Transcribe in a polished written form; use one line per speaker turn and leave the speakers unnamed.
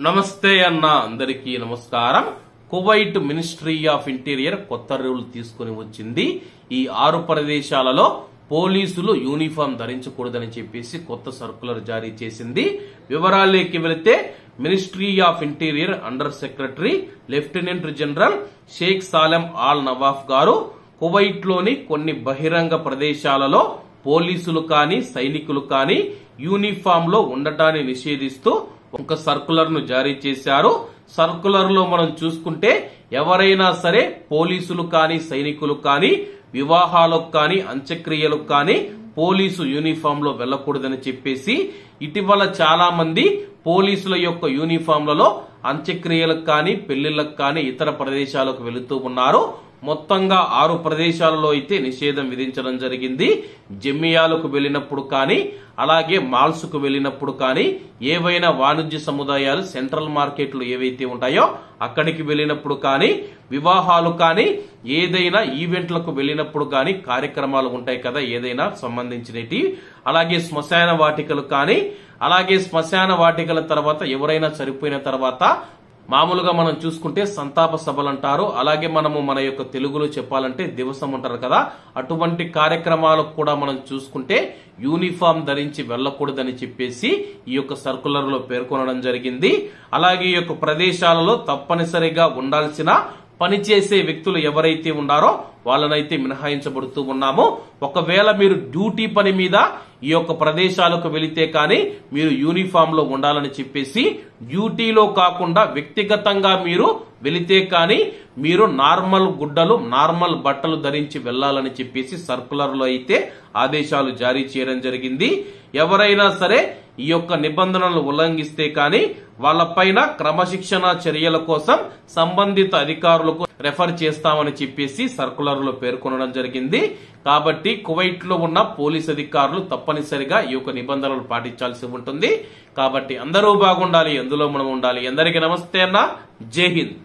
నమస్తే అన్న అందరికీ నమస్కారం. కువైట్ మినిస్ట్రీ ఆఫ్ ఇంటీరియర్ కొత్త రూల్ తీసుకుని వచ్చింది. ఈ 6 ప్రదేశాలలో పోలీసులు యూనిఫామ్ ధరించకూడదని చెప్పేసి కొత్త సర్కులర్ జారీ చేసింది. వివరాల్లోకి వెళితే ministry of interior under secretary lieutenant general Sheikh Salem Al Nawaf గారు కువైట్ లోని కొన్ని బహిరంగ ప్రదేశాలలో పోలీసులు కానీ సైనికులు కానీ యూనిఫామ్ లో ఉండటాన్ని నిషేధిస్తూ ఒక సర్కులర్ ను జారీ చేశారు. సర్కులర్ లో మనం చూసుకుంటే ఎవరైనా సరే పోలీసులు కానీ సైనికులు కానీ వివాహాలకు కానీ అంత్యక్రియలకు కానీ పోలీసు యూనిఫామ్ లో వెళ్లకూడదని చెప్పేసి ఇటీవల చాలా మంది పోలీసుల యొక్క యూనిఫామ్లలో అంత్యక్రియలకు కానీ పెళ్లిళ్లకు కానీ ఇతర ప్రదేశాలకు వెళుతూ ఉన్నారు. మొత్తంగా 6 ప్రదేశాలలో అయితే నిషేధం విధించడం జరిగింది. జమియాలకు వెళ్ళినప్పుడు కానీ అలాగే మాల్స్ కు వెళ్ళినప్పుడు కానీ ఏవైనా వాణిజ్య సముదాయాలు సెంట్రల్ మార్కెట్లు ఏవైతే ఉంటాయో అక్కడికి వెళ్ళినప్పుడు కానీ వివాహాలు కానీ ఏదైనా ఈవెంట్లకు వెళ్ళినప్పుడు కానీ కార్యక్రమాలు ఉంటాయి కదా ఏదైనా సంబంధించినవి, అలాగే శ్మశాన వాటికలు కానీ అలాగే శ్మశాన వాటికల తర్వాత ఎవరైనా చనిపోయిన తర్వాత మామూలుగా మనం చూసుకుంటే సంతాప సభలు అంటారు. అలాగే మనము మన యొక్క తెలుగులో చెప్పాలంటే దివసం అంటారు కదా, అటువంటి కార్యక్రమాలకు కూడా మనం చూసుకుంటే యూనిఫామ్ ధరించి వెళ్లకూడదని చెప్పేసి ఈ యొక్క సర్కులర్ లో పేర్కొనడం జరిగింది. అలాగే ఈ యొక్క ప్రదేశాలలో తప్పనిసరిగా ఉండాల్సిన పనిచేసే వ్యక్తులు ఎవరైతే ఉన్నారో వాళ్ళనైతే మినహాయించబడుతూ ఉన్నాము. ఒకవేళ మీరు డ్యూటీ పని మీద ఈ యొక్క ప్రదేశాలకు వెళితే కానీ మీరు యూనిఫామ్ లో ఉండాలని చెప్పేసి, డ్యూటీలో కాకుండా వ్యక్తిగతంగా మీరు వెళితే కానీ మీరు నార్మల్ గుడ్డలు నార్మల్ బట్టలు ధరించి వెళ్లాలని చెప్పేసి సర్కులర్ లో అయితే ఆదేశాలు జారీ చేయడం జరిగింది. ఎవరైనా సరే ఈ యొక్క నిబంధనలు ఉల్లంఘిస్తే కానీ వాళ్ళపైన క్రమశిక్షణ చర్యల కోసం సంబంధిత అధికారులకు రెఫర్ చేస్తామని చెప్పేసి సర్కులర్ లో పేర్కొనడం జరిగింది. కాబట్టి కువైట్ లో ఉన్న పోలీస్ అధికారులు తప్పనిసరిగా ఈ యొక్క నిబంధనలు పాటించాల్సి ఉంటుంది. కాబట్టి అందరూ బాగుండాలి, అందులో మనం ఉండాలి. అందరికీ నమస్తే అన్న, జై హింద్.